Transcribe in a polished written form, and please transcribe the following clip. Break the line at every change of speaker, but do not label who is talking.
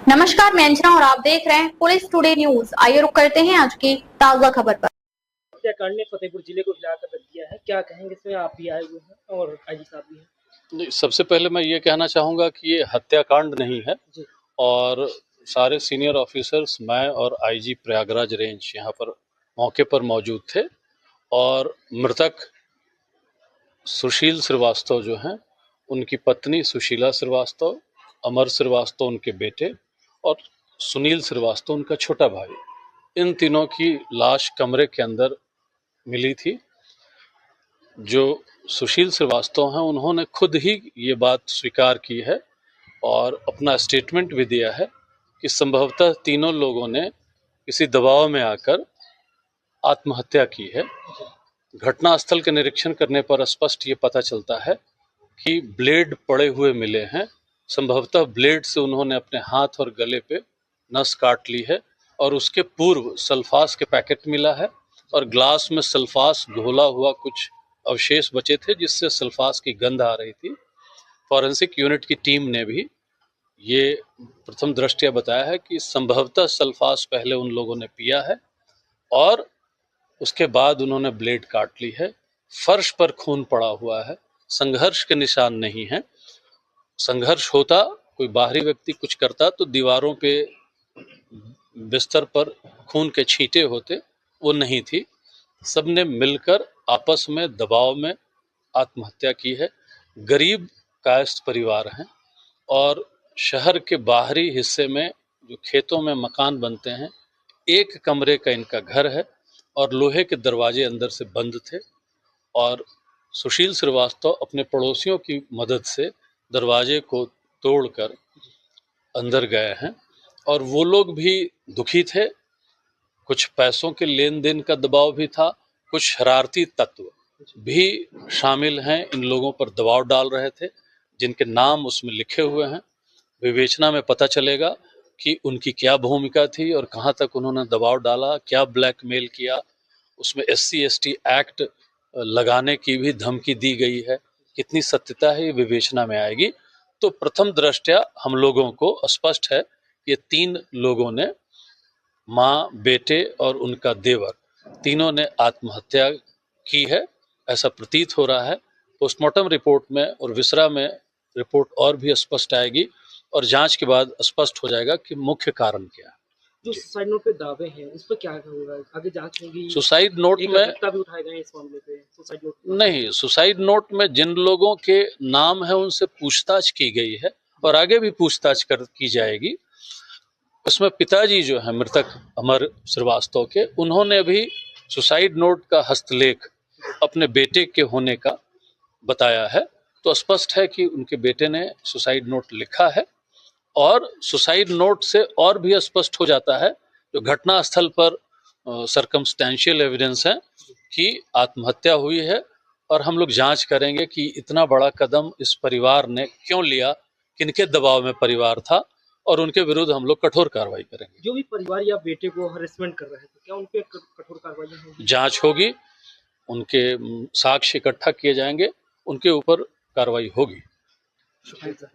नमस्कार, मैं अंजना और आप देख रहे हैं पुलिस टुडे न्यूज। आइए रुक करते हैं आज की ताजा खबर पर।
हत्याकांड ने फतेहपुर जिले को हिलाकर रख दिया है, क्या कहेंगे इसमें? आप भी आए हुए हैं और आईजी साहब भी हैं।
नहीं, सबसे पहले मैं ये कहना चाहूँगा कि ये हत्याकांड नहीं है
जी।
और सारे सीनियर ऑफिसर्स, मैं और आईजी प्रयागराज रेंज यहाँ पर मौके पर मौजूद थे और मृतक सुशील श्रीवास्तव जो हैं, उनकी पत्नी सुशीला श्रीवास्तव, अमर श्रीवास्तव उनके बेटे और सुनील श्रीवास्तव उनका छोटा भाई, इन तीनों की लाश कमरे के अंदर मिली थी। जो सुशील श्रीवास्तव हैं, उन्होंने खुद ही ये बात स्वीकार की है और अपना स्टेटमेंट भी दिया है कि संभवतः तीनों लोगों ने किसी दबाव में आकर आत्महत्या की है। घटनास्थल के निरीक्षण करने पर स्पष्ट ये पता चलता है कि ब्लेड पड़े हुए मिले हैं। संभवतः ब्लेड से उन्होंने अपने हाथ और गले पे नस काट ली है और उसके पूर्व सल्फास के पैकेट मिला है और ग्लास में सल्फास घोला हुआ कुछ अवशेष बचे थे जिससे सल्फास की गंध आ रही थी। फॉरेंसिक यूनिट की टीम ने भी ये प्रथम दृष्टया बताया है कि संभवतः सल्फास पहले उन लोगों ने पिया है और उसके बाद उन्होंने ब्लेड काट ली है। फर्श पर खून पड़ा हुआ है, संघर्ष के निशान नहीं है। संघर्ष होता, कोई बाहरी व्यक्ति कुछ करता तो दीवारों पे, बिस्तर पर खून के छींटे होते, वो नहीं थी। सबने मिलकर आपस में दबाव में आत्महत्या की है। गरीब कायस्थ परिवार हैं और शहर के बाहरी हिस्से में जो खेतों में मकान बनते हैं, एक कमरे का इनका घर है और लोहे के दरवाजे अंदर से बंद थे और सुशील श्रीवास्तव अपने पड़ोसियों की मदद से दरवाजे को तोड़कर अंदर गए हैं और वो लोग भी दुखी थे। कुछ पैसों के लेन देन का दबाव भी था, कुछ शरारती तत्व भी शामिल हैं, इन लोगों पर दबाव डाल रहे थे जिनके नाम उसमें लिखे हुए हैं। विवेचना में पता चलेगा कि उनकी क्या भूमिका थी और कहां तक उन्होंने दबाव डाला, क्या ब्लैकमेल किया। उसमें SC/ST एक्ट लगाने की भी धमकी दी गई है। कितनी सत्यता है ये विवेचना में आएगी। तो प्रथम दृष्टया हम लोगों को स्पष्ट है ये तीन लोगों ने, माँ, बेटे और उनका देवर, तीनों ने आत्महत्या की है, ऐसा प्रतीत हो रहा है। पोस्टमार्टम रिपोर्ट में और विसरा में रिपोर्ट और भी स्पष्ट आएगी और जांच के बाद स्पष्ट हो जाएगा कि मुख्य कारण क्या है।
जो सुसाइड नोट पे दावे हैं उस पर क्या होगा? आगे जांच होगी?
सुसाइड नोट में
भी उठाए गए इस मामले पे? सुसाइड नोट
नहीं, सुसाइड नोट में जिन लोगों के नाम है उनसे पूछताछ की गई है और आगे भी पूछताछ की जाएगी। उसमें पिताजी जो है मृतक अमर श्रीवास्तव के, उन्होंने भी सुसाइड नोट का हस्तलेख अपने बेटे के होने का बताया है। तो स्पष्ट है कि उनके बेटे ने सुसाइड नोट लिखा है और सुसाइड नोट से और भी स्पष्ट हो जाता है जो घटना स्थल पर सर्कमस्टेंशियल एविडेंस है कि आत्महत्या हुई है। और हम लोग जांच करेंगे कि इतना बड़ा कदम इस परिवार ने क्यों लिया, किनके दबाव में परिवार था और उनके विरुद्ध हम लोग कठोर कार्रवाई करेंगे।
जो भी परिवार या बेटे को हरेसमेंट कर रहे थे, क्या उन पे कठोर कार्रवाई होगी?
जांच होगी, उनके साक्ष्य इकट्ठा किए जाएंगे, उनके ऊपर कार्रवाई होगी।
शुक्रिया।